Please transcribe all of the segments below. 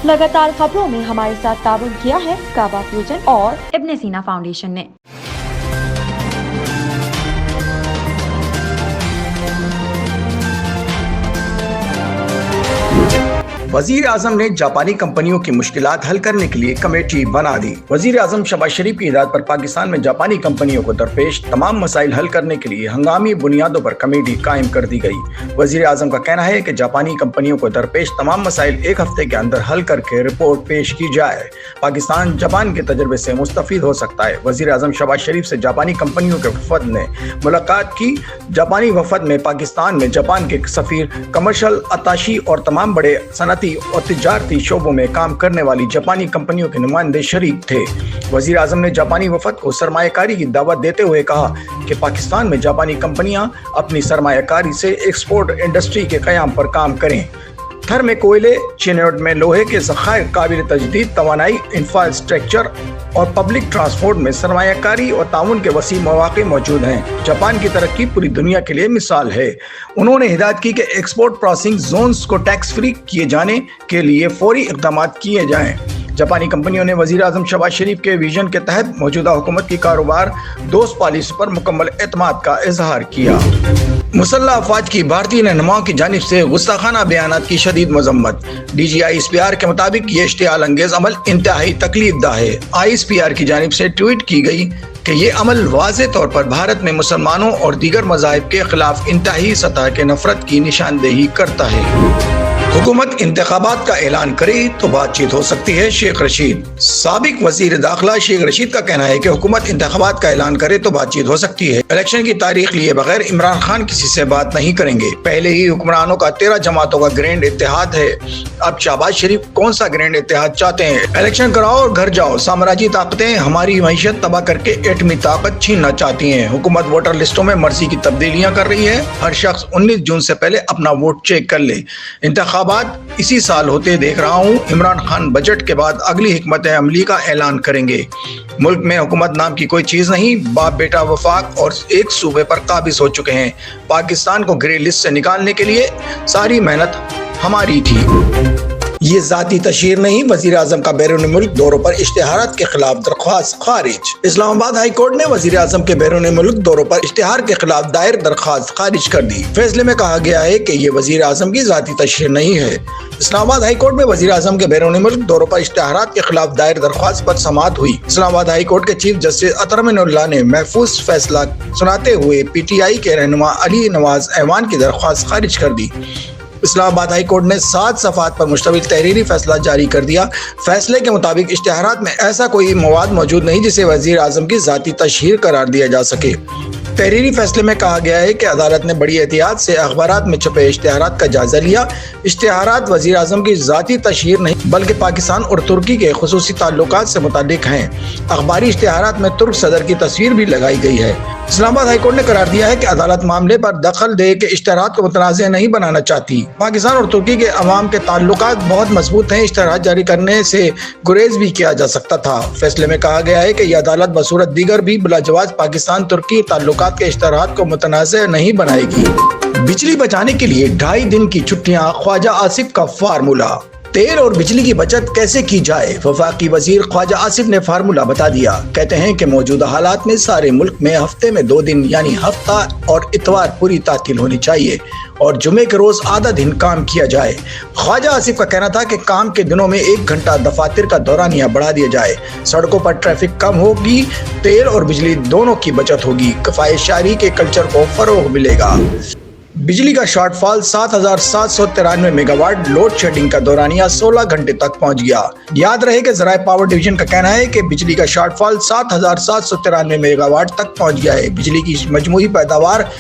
लगातार खबरों में हमारे साथ ताउन किया है काबा फ्यूजन और इब्न सीना फाउंडेशन ने। वजीर आजम ने जापानी कंपनियों की मुश्किलात हल करने के लिए कमेटी बना दी। वजीर आजम शहबाज शरीफ की हिदायत पर पाकिस्तान में जापानी कंपनियों को दरपेश तमाम मसाइल हल करने के लिए हंगामी बुनियादों पर कमेटी कायम कर दी गई। वजीर आजम का कहना है कि जापानी कंपनियों को दरपेश तमाम मसाइल एक हफ्ते के अंदर हल करके रिपोर्ट पेश की जाए। पाकिस्तान जापान के तजर्बे से मुस्तफीद हो सकता है। वजीर आजम शहबाज शरीफ से जापानी कंपनियों के वफद ने मुलाकात की। जापानी वफद में पाकिस्तान में जापान के सफीर, कमर्शियल अताशी और तमाम बड़े सनती और तिजारती शोबों में काम करने वाली जापानी कंपनियों के नुमाइंदे शरीक थे। वजीर आजम ने जापानी वफद को सरमायाकारी की दावत देते हुए कहा कि पाकिस्तान में जापानी कंपनियां अपनी सरमायाकारी से एक्सपोर्ट इंडस्ट्री के क़याम पर काम करें। थर में कोयले, चिनौट में लोहे के ज़खायर, काबिल तजदीद तवानाई, इंफ्रास्ट्रक्चर और पब्लिक ट्रांसपोर्ट में सरमायाकारी और ताउन के वसी मौक़े मौजूद हैं। जापान की तरक्की पूरी दुनिया के लिए मिसाल है। उन्होंने हिदायत की कि एक्सपोर्ट प्रोसेसिंग जोन्स को टैक्स फ्री किए जाने के लिए फौरी इक़दाम किए जाएँ। जापानी कंपनियों ने वज़ीर आज़म शहबाज शरीफ के विजन के तहत मौजूदा हुकूमत की कारोबार दोस्त पॉलिसी पर मुकम्मल एतमाद का इजहार किया। मुसल्लह अफवाज की भारतीय रहनुमाओं की जानिब से गुस्ताखाना बयानात की शदीद मजम्मत। DGI-ISPR के मुताबिक ये इश्तियाल अंगेज अमल इंतहाई तकलीफदा है। ISPR की जानिब से ट्वीट की गई कि ये अमल वाज़े तौर पर भारत में मुसलमानों और दीगर मज़ाहिब के खिलाफ इंतहाई सतह के नफरत की निशानदेही करता है। हुकूमत इंतखाबात का ऐलान करे तो बातचीत हो सकती है। शेख रशीद। साबिक वजीर दाखिला शेख रशीद का कहना है कि हुकूमत इंतखाबात का ऐलान करे तो बातचीत हो सकती है। इलेक्शन की तारीख लिए बगैर इमरान खान किसी से बात नहीं करेंगे। पहले ही हुक्मरानों का 13 जमातों का ग्रैंड इत्तेहाद है। अब शहबाज शरीफ कौन सा ग्रैंड इत्तेहाद चाहते हैं? इलेक्शन कराओ और घर जाओ। साम्राज्यी ताकतें हमारी मईशत तबाह करके एटमी ताकत छीनना चाहती हैं। हुकूमत वोटर लिस्टों में मर्जी की तब्दीलियां कर रही है। हर शख्स 19 जून से पहले अपना वोट चेक कर ले। इंतखाबात इसी साल होते देख रहा हूँ। इमरान खान बजट के बाद अगली हिकमत अमली का ऐलान करेंगे। मुल्क में हुकूमत नाम की कोई चीज नहीं। बाप बेटा वफाक और एक सूबे पर काबिज हो चुके हैं। पाकिस्तान को ग्रे लिस्ट से निकालने के लिए सारी मेहनत हमारी थी। ये जाती तशहीर नहीं। वजीर आजम का बैरून मुल्क दौरों पर इश्तिहारात के खिलाफ दरख्वास्त खारिज। इस्लामाबाद हाई कोर्ट ने वजीर आजम के बैरून मुल्क दौरों पर इश्तिहार के खिलाफ दायर दरख्वास्त खारिज कर दी। फैसले में कहा गया है कि ये वजीर आजम की जाती तशहीर नहीं है। इस्लामाबाद हाई कोर्ट में वजीर आजम के बैरून मुल्क दौरों पर इश्तिहारात के खिलाफ दायर दरख्वास्त पर समाअत हुई। इस्लामाबाद हाई कोर्ट के चीफ जस्टिस अतर अमीनुल्लाह ने महफूज फैसला सुनाते हुए PTI के रहनुमा अली नवाज ऐवान की दरख्वास्त खारिज कर दी। इस्लामाबाद हाई कोर्ट ने 7 सफ़ात पर मुश्तमिल तहरीरी फैसला जारी कर दिया। फैसले के मुताबिक इश्तिहारात में ऐसा कोई मवाद मौजूद नहीं जिसे वजीर आजम की जाती तशहीर करार दिया जा सके। तहरीरी फैसले में कहा गया है कि अदालत ने बड़ी एहतियात से अखबारात में छपे इश्तिहारात का जायजा लिया। इश्तिहारात वजीर आजम की जाती तशहीर नहीं बल्कि पाकिस्तान और तुर्की के खुसूसी ताल्लुकात से मुताल्लिक हैं। अखबारी इश्तिहारात में तुर्क सदर की तस्वीर भी लगाई गई है। इस्लामाबाद हाई कोर्ट ने करार दिया है कि अदालत मामले पर दखल दे के इश्तिहारात को मुतनाज़ नहीं बनाना चाहती। पाकिस्तान और तुर्की के अवाम के ताल्लुकात बहुत मजबूत हैं। इश्तिहारात जारी करने से गुरेज भी किया जा सकता था। फैसले में कहा गया है कि यह अदालत बसूरत दीगर भी बिलाजवाज पाकिस्तान तुर्की ताल्लुकात के इश्तिहारात को मुतनाज़ नहीं बनाएगी। बिजली बचाने के लिए 2.5 दिन की छुट्टियां, ख्वाजा आसिफ का फार्मूला। तेल और बिजली की बचत कैसे की जाए? वफाकी वजीर ख्वाजा आसिफ ने फार्मूला बता दिया। कहते हैं कि मौजूदा हालात में सारे मुल्क में हफ्ते में 2 दिन यानी हफ्ता और इतवार पूरी तातील होनी चाहिए और जुमे के रोज आधा दिन काम किया जाए। ख्वाजा आसिफ का कहना था कि काम के दिनों में 1 घंटा दफातर का दौरानिया बढ़ा दिया जाए। सड़कों पर ट्रैफिक कम होगी, तेल और बिजली दोनों की बचत होगी, किफायतशारी के कल्चर को फरोग मिलेगा। बिजली का शॉर्टफॉल 7,793 मेगावाट, लोड शेडिंग का दौरानिया 16 घंटे तक पहुंच गया। याद रहे कि ज़राए पावर डिवीजन का कहना है कि बिजली का शॉर्टफॉल 7,793 मेगावाट तक पहुंच गया है। बिजली की मजमूई पैदावार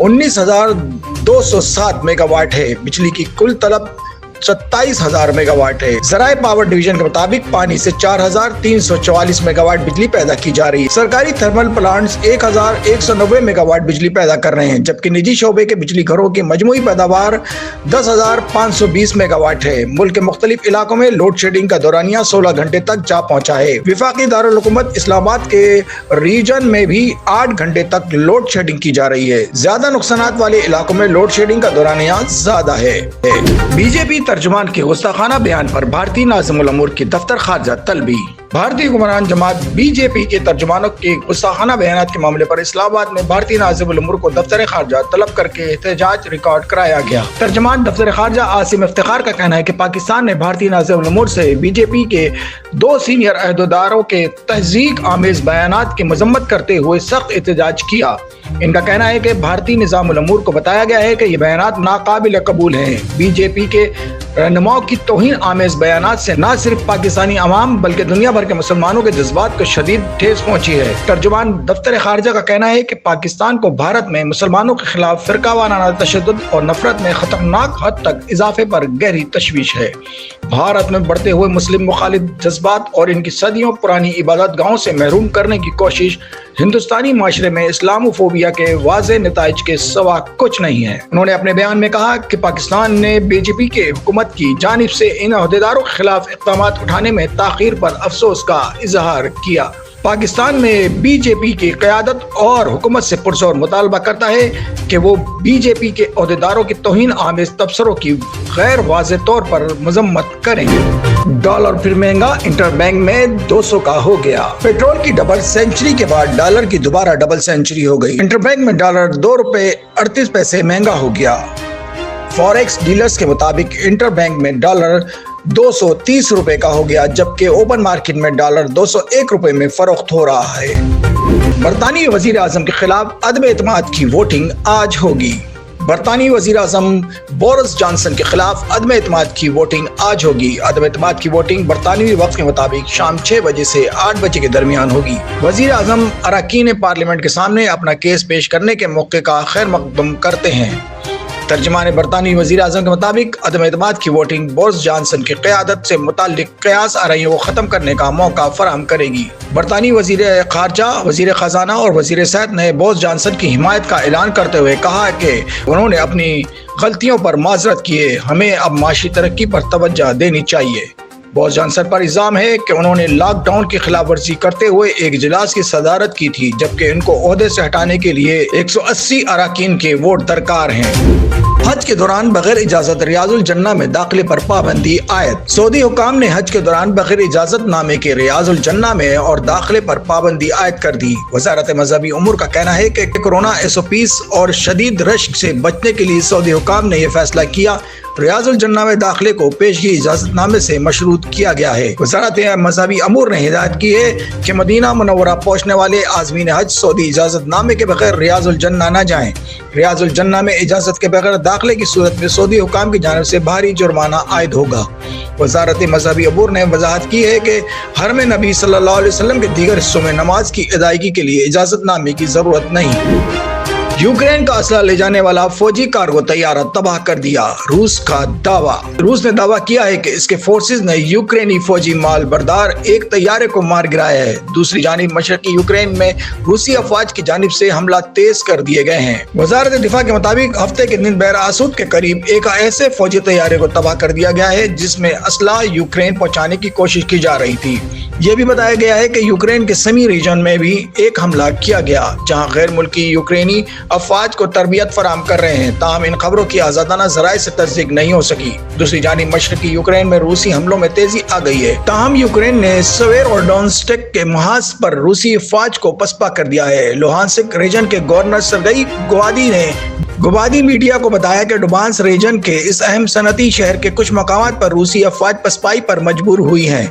19,207 मेगावाट है। बिजली की कुल तलब 27,000 मेगावाट है। ज़राए पावर डिवीजन के मुताबिक पानी से 4,344 मेगावाट बिजली पैदा की जा रही है। सरकारी थर्मल प्लांट्स 1,190 मेगावाट बिजली पैदा कर रहे हैं, जबकि निजी शोबे के बिजली घरों की मजमूई पैदावार 10,520 मेगावाट है। मुल्क के मुख्तलिफ इलाकों में लोड शेडिंग का दौरानिया 16 घंटे तक जा पहुंचा है। विफाकी दारुल हुकूमत इस्लामाबाद के रीजन में भी 8 घंटे तक लोड शेडिंग की जा रही है। ज्यादा नुकसानात वाले इलाकों में लोड शेडिंग का दौरानिया ज्यादा है। बीजेपी तर्जुमान के गुस्ताखाना बयान पर भारतीय नाज़िमुल उमूर की दफ्तर खारजा तलबी। भारतीय हुक्मरान जमात बीजेपी के तर्जुमानों के गुस्ताखाना बयान के मामले पर इस्लामाबाद में भारतीय नाज़िमुल उमूर को दफ्तर खारजा तलब करके एहतजाज रिकॉर्ड कराया गया। तर्जुमान दफ्तर खारजा आसिम इफ्तिखार का कहना है कि पाकिस्तान ने भारतीय नाज़िमुल उमूर से बीजेपी के 2 सीनियर अहदेदारों के तहज़ीक आमेज बयानात की मजम्मत करते हुए सख्त एहतजाज किया। इनका कहना है कि भारतीय निज़ामुल उमूर को बताया गया है कि ये बयानात नाकाबिल कबूल हैं। बीजेपी के रहनुमाओं की तौहीन आमेज बयानात से न सिर्फ पाकिस्तानी अवाम बल्कि दुनिया भर के मुसलमानों के जज्बात को शदीद ठेस पहुंची है। तर्जुमान दफ्तर खारजा का कहना है कि पाकिस्तान को भारत में मुसलमानों के खिलाफ फिरकावाराना तशद्दुद और नफरत में खतरनाक हद तक इजाफे पर गहरी तशवीश है। भारत में बढ़ते हुए मुस्लिम मुखालिफ जज्बात और इनकी सदियों पुरानी इबादत गाहों से महरूम करने की कोशिश हिंदुस्तानी माशरे में इस्लामोफोबिया के वाज़े नताइज के सिवा कुछ नहीं है। उन्होंने अपने बयान में कहा कि पाकिस्तान ने बीजेपी के हुकूमत की जानिब से इन अहदेदारों के खिलाफ इक़दाम उठाने में ताख़ीर पर अफसोस का इजहार किया। पाकिस्तान में बीजेपी की क़यादत और हुकूमत से पुरज़ोर मुतालबा करता है कि वो बीजेपी के अहदेदारों की तौहीन आमेज तबसरों की गैर वाज़े तौर पर मजम्मत करें। डॉलर फिर महंगा, इंटरबैंक में 200 का हो गया। पेट्रोल की डबल सेंचुरी के बाद डॉलर की दोबारा डबल सेंचुरी हो गई। इंटरबैंक में डॉलर 2 रुपए 38 पैसे महंगा हो गया। फॉरेक्स डीलर्स के मुताबिक इंटरबैंक में डॉलर 230 रुपए का हो गया, जबकि ओपन मार्केट में डॉलर 201 रुपए में फरोख्त हो रहा है। बरतानी वजीर आजम के खिलाफ अदम एतमाद की वोटिंग आज होगी। बरतानी वजीर आजम बोरिस जॉनसन के खिलाफ अदम एतमाद की वोटिंग आज होगी। अदम एतमाद की वोटिंग बरतानवी वक्त के मुताबिक शाम 6 बजे से 8 बजे के दरमियान होगी। वजीर आजम अरकान पार्लियामेंट के सामने अपना केस पेश करने के मौके का खैर मकदम करते हैं। तर्जुमान बरतानी वजीर आजम के मुताबिक अदम एतमाद की वोटिंग बोरिस जॉनसन की क़यादत से मुताल्लिक क़यास आराइयों को ख़त्म करने का मौका फराहम करेगी। बरतानी वजीर खारजा, वजीर ख़जाना और वजीर सेहत ने बोरिस जॉनसन की हिमायत का ऐलान करते हुए कहा कि उन्होंने अपनी गलतियों पर माजरत की है। हमें अब माशी तरक्की पर तवज्जो देनी चाहिए। बोरिस जॉनसन पर इल्जाम है कि उन्होंने लॉकडाउन की खिलाफ वर्जी करते हुए एक इजलास की सदारत की थी, जबकि इनको ओहदे से हटाने के लिए 180 अरकान के वोट दरकार हैं। हज के दौरान बगैर इजाजत रियाजुल जन्ना में दाखिले पर पाबंदी आयद। सऊदी हुकाम ने हज के दौरान बगैर इजाजत नामे के रियाजुल जन्ना में और दाखिले पर पाबंदी आयद कर दी। वजारत मजहबी उमूर का कहना है कि कोरोना SOPs और शदीद रश से बचने के लिए सऊदी हुकाम ने यह फैसला किया। रियाजुल जन्ना में दाखिले को पेशगी इजाजत नामे से मशरूत किया गया है। वजारत मजहबी अमूर ने हिदायत की है कि मदीना मुनव्वरा पहुंचने वाले आज़मीन हज सऊदी इजाजत नामे के बगैर रियाजुल जन्ना न जाएं। रियाजुल जन्ना में इजाजत के बगैर दाखिले की सूरत में सऊदी हुकाम की जानिब से भारी जुर्माना आयद होगा। वजारत मजहबी अमूर ने वजाहत की है कि हरम नबी सल्लल्लाहु अलैहि वसल्लम के दीगर हिस्सों में नमाज की अदायगी के लिए इजाजत नामे की जरूरत नहीं। यूक्रेन का असला ले जाने वाला फौजी कार्गो तैयारा तबाह कर दिया, रूस का दावा। रूस ने दावा किया है कि इसके फोर्सेज ने यूक्रेनी फौजी माल बरदार एक तैयारे को मार गिराया है। दूसरी जानिब मशरकी यूक्रेन में रूसी अफवाज की जानिब से हमला तेज कर दिए गए हैं। वजारत दिफा के मुताबिक हफ्ते के दिन बहर आसूद के करीब एक ऐसे फौजी तैयारे को तबाह कर दिया गया है जिसमें असला यूक्रेन पहुंचाने की कोशिश की जा रही थी। यह भी बताया गया है कि यूक्रेन के समी रीजन में भी एक हमला किया गया, जहां गैर मुल्की यूक्रेनी अफवाज को तरबियत फराम कर रहे हैं। ताहम इन खबरों की आजादाना जराए से तस्दीक नहीं हो सकी। दूसरी जानिब मशरकी यूक्रेन में रूसी हमलों में तेजी आ गई है। ताहम यूक्रेन ने सवेर और डोनेत्स्क के महाज पर रूसी अफवाज को पसपा कर दिया है। लुहांस्क रीजन के गवर्नर सरगई गोवादी ने गोवादी मीडिया को बताया कि डुबांस रीजन के इस अहम सनती शहर के कुछ मकामात पर रूसी अफवाज पसपाई पर मजबूर हुई हैं।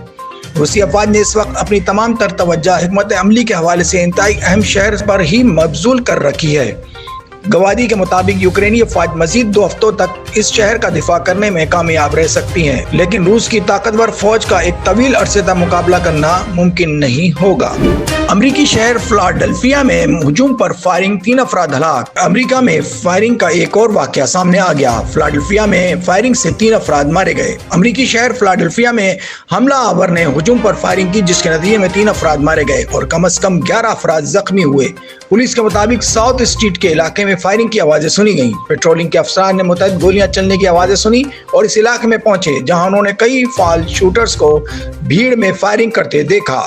रूसी अफवाज ने इस वक्त अपनी तमाम तर तवज्जो हिकमत अमली के हवाले से इंतहाई अहम शहर पर ही मबजूल कर रखी है। गवादी के मुताबिक यूक्रेनी अफवाज मजीद 2 हफ्तों तक इस शहर का दिफा करने में कामयाब रह सकती हैं, लेकिन रूस की ताकतवर फौज का एक तवील अरसे तक मुकाबला करना मुमकिन नहीं होगा। अमरीकी शहर फिलाडेल्फिया में हुजूम पर फायरिंग, 3 अफराद हलाक। अमरीका में फायरिंग का एक और वाकया सामने आ गया। फिलाडेल्फिया में फायरिंग से 3 अफराद मारे गए। अमरीकी शहर फिलाडेल्फिया में हमला आवर ने हुजूम पर फायरिंग की, जिसके नतीजे में 3 अफराद मारे गए और कम से कम 11 अफराद जख्मी हुए। पुलिस के मुताबिक साउथ स्ट्रीट के इलाके में फायरिंग की आवाजें सुनी गईं। पेट्रोलिंग के अफसरान ने मुतअद्दिद गोलियां चलने की आवाजें सुनी और इस इलाके में पहुंचे, जहां उन्होंने कई फाल शूटर्स को भीड़ में फायरिंग करते देखा।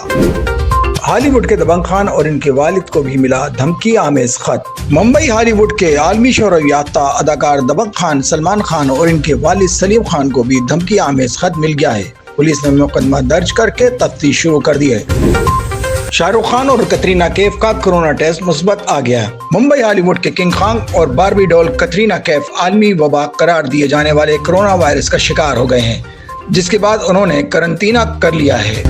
ہالی ووڈ کے دبنگ خان اور ان کے والد کو بھی ملا دھمکی آمیز خط۔ ممبئی ہالی ووڈ کے عالمی شہرت یافتہ اداکار دبنگ خان سلمان خان اور ان کے والد سلیم خان کو بھی دھمکی آمیز خط مل گیا ہے۔ پولیس نے مقدمہ درج کر کے تفتیش شروع کر دی ہے۔ شاہ رخ خان اور کترینہ کیف کا کورونا ٹیسٹ مثبت آ گیا۔ ممبئی ہالی ووڈ کے کنگ خان اور باربی ڈول کترینہ کیف عالمی وبا قرار دیے جانے والے کورونا وائرس کا شکار ہو گئے ہیں، جس کے بعد انہوں نے قرنطینہ کر لیا ہے۔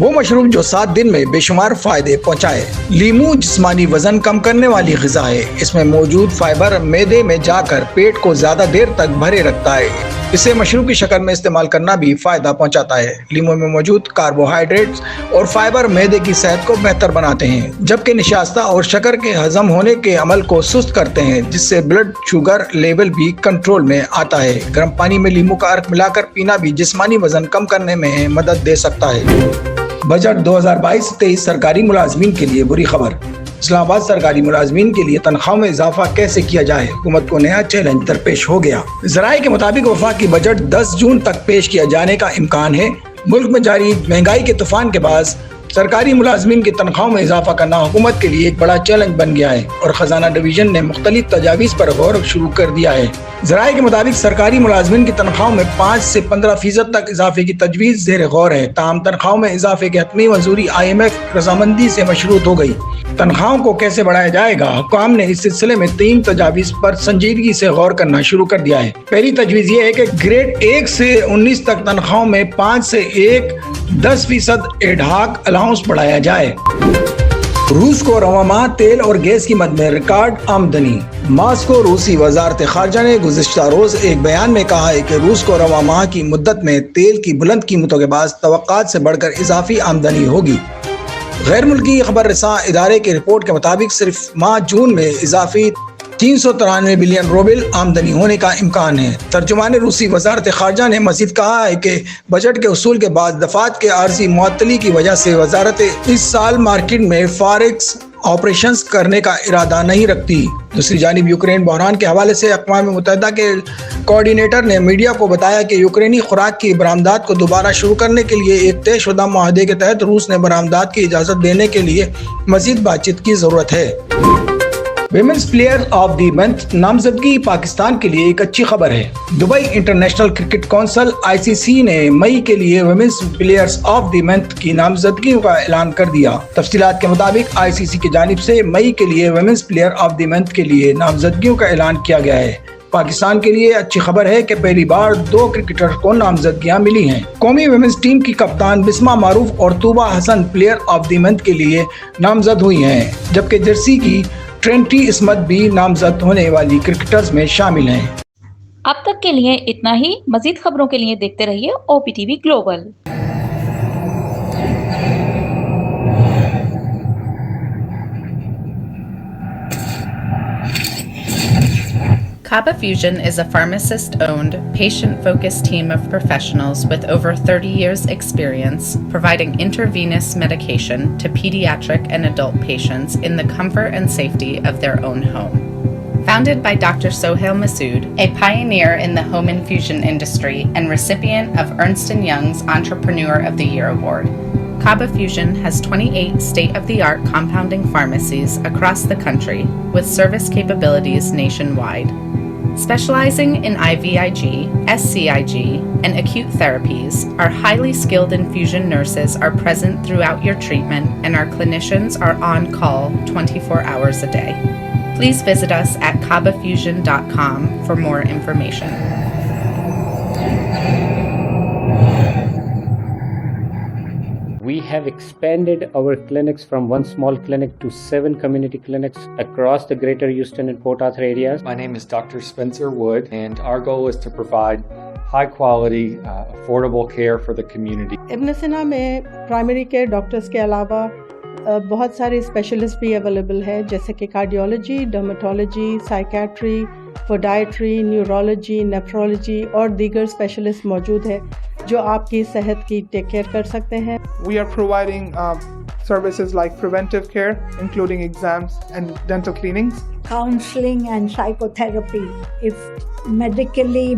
وہ مشروب جو 7 دن میں بے شمار فائدے پہنچائے۔ لیمو جسمانی وزن کم کرنے والی غذا ہے۔ اس میں موجود فائبر معدے میں جا کر پیٹ کو زیادہ دیر تک بھرے رکھتا ہے۔ اسے مشروب کی شکل میں استعمال کرنا بھی فائدہ پہنچاتا ہے۔ لیمو میں موجود کاربوہائیڈریٹس اور فائبر معدے کی صحت کو بہتر بناتے ہیں، جبکہ نشاستہ اور شکر کے ہضم ہونے کے عمل کو سست کرتے ہیں، جس سے بلڈ شوگر لیول بھی کنٹرول میں آتا ہے۔ گرم پانی میں لیمو کا عرق ملا کر پینا بھی جسمانی وزن کم کرنے میں مدد دے سکتا ہے۔ بجٹ 2022-23 سرکاری ملازمین کے لیے بری خبر۔ اسلام آباد سرکاری ملازمین کے لیے تنخواہوں میں اضافہ کیسے کیا جائے، حکومت کو نیا چیلنج درپیش ہو گیا۔ ذرائع کے مطابق وفاقی بجٹ 10 جون تک پیش کیا جانے کا امکان ہے۔ ملک میں جاری مہنگائی کے طوفان کے بعد سرکاری ملازمین کی تنخواہوں میں اضافہ کرنا حکومت کے لیے ایک بڑا چیلنج بن گیا ہے، اور خزانہ ڈویژن نے مختلف تجاویز پر غور شروع کر دیا ہے۔ ذرائع کے مطابق سرکاری ملازمین کی تنخواہوں میں 5 سے 15% تک اضافے کی تجویز زیر غور ہے۔ تاہم تنخواہوں میں اضافے کی حتمی منظوری IMF رضامندی سے مشروط ہو گئی۔ تنخواہوں کو کیسے بڑھایا جائے گا؟ حکام نے اس سلسلے میں 3 تجاویز پر سنجیدگی سے غور کرنا شروع کر دیا ہے۔ پہلی تجویز یہ ہے کہ گریڈ 1 سے 19 تک تنخواہوں میں 5 سے 10% ایڈہاک الاؤنس بڑھایا جائے۔ روس کو رواں ماہ تیل اور گیس قیمت میں ریکارڈ آمدنی۔ ماسکو روسی وزارت خارجہ نے گزشتہ روز ایک بیان میں کہا ہے کہ روس کو رواں ماہ کی مدت میں تیل کی بلند قیمتوں کے بعد توقعات سے بڑھ کر اضافی آمدنی ہوگی۔ غیر ملکی خبر رساں ادارے کی رپورٹ کے مطابق صرف ماہ جون میں اضافی 393 بلین روبل آمدنی ہونے کا امکان ہے۔ ترجمان روسی وزارت خارجہ نے مزید کہا ہے کہ بجٹ کے اصول کے بعد دفعات کے عارضی معطلی کی وجہ سے وزارت اس سال مارکیٹ میں فارکس آپریشنز کرنے کا ارادہ نہیں رکھتی۔ دوسری جانب یوکرین بحران کے حوالے سے اقوام متحدہ کے کوآرڈینیٹر نے میڈیا کو بتایا کہ یوکرینی خوراک کی برآمدات کو دوبارہ شروع کرنے کے لیے ایک طے شدہ معاہدے کے تحت روس نے برآمدات کی اجازت دینے کے لیے مزید بات چیت کی ضرورت ہے۔ Women's player of the month نامزدگی پاکستان کے لیے ایک اچھی خبر ہے۔ Dubai international cricket council ICC نے مئی کے لیے women's players of the month کی نامزدگیوں کا اعلان کر دیا۔ تفصیلات کے مطابق ICC کی جانب سے مئی کے لیے women's player of the month کے لیے نامزدگیوں کا اعلان کیا گیا ہے۔ پاکستان کے لیے اچھی خبر ہے کہ پہلی بار 2 کرکٹر کو نامزدگیاں ملی ہیں۔ قومی ویمنز ٹیم کی کپتان بسمہ معروف اور طوبہ حسن پلیئر آف دی منتھ کے لیے نامزد ہوئی ہیں، جبکہ جرسی کی ٹرینٹی اسمتھ بھی نامزد ہونے والی کرکٹرز میں شامل ہیں۔ اب تک کے لیے اتنا ہی۔ مزید خبروں کے لیے دیکھتے رہیے OPTV global. Kaba Fusion is a pharmacist-owned, patient-focused team of professionals with over 30 years' experience providing intravenous medication to pediatric and adult patients in the comfort and safety of their own home. Founded by Dr. Sohail Masood, a pioneer in the home infusion industry and recipient of Ernst & Young's Entrepreneur of the Year Award, Kaba Fusion has 28 state-of-the-art compounding pharmacies across the country with service capabilities nationwide. Specializing in IVIG, SCIG, and acute therapies, our highly skilled infusion nurses are present throughout your treatment and our clinicians are on call 24 hours a day. Please visit us at kabafusion.com for more information. We have expanded our clinics from one small clinic to 7 community clinics across the greater Houston and Port Arthur areas. My name is Dr. Spencer Wood, and our goal is to provide high quality, affordable care for the community. ابن سینا میں primary care doctors کے علاوہ بہت سارے specialist بھی available ہے، جیسے کہ cardiology, dermatology, psychiatry, پوڈائٹری، neurology, nephrology اور دیگر اسپیشلسٹ موجود ہے جو آپ کی صحت کی ٹیک کیئر کر سکتے ہیں۔ We are providing services like preventive care, including exams and dental cleanings. Counseling and psychotherapy. If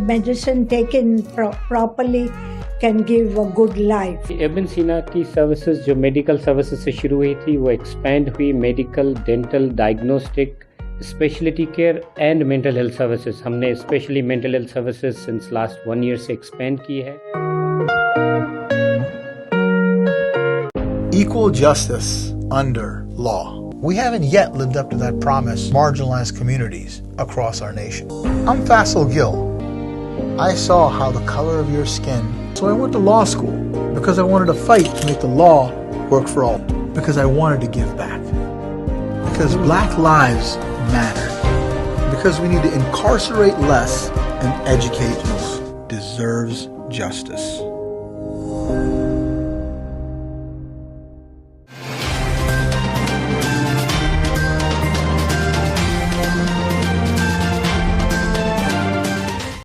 medicine taken properly, can give a good life. ابن سینا کی سروسز جو میڈیکل سروسز سے شروع ہوئی تھی وہ ایکسپینڈ ہوئی medical, dental, diagnostic, specialty care and mental health services. ہم نے specially mental health services since last 1 year سے ایکسپینڈ کی ہے. Equal justice under law. We haven't yet lived up to that promise, marginalized communities across our nation. I'm Faisal Gill. I saw how the color of your skin, so I went to law school because I wanted to fight to make the law work for all, because I wanted to give back, because black lives matter, because we need to incarcerate less and educate deserves justice.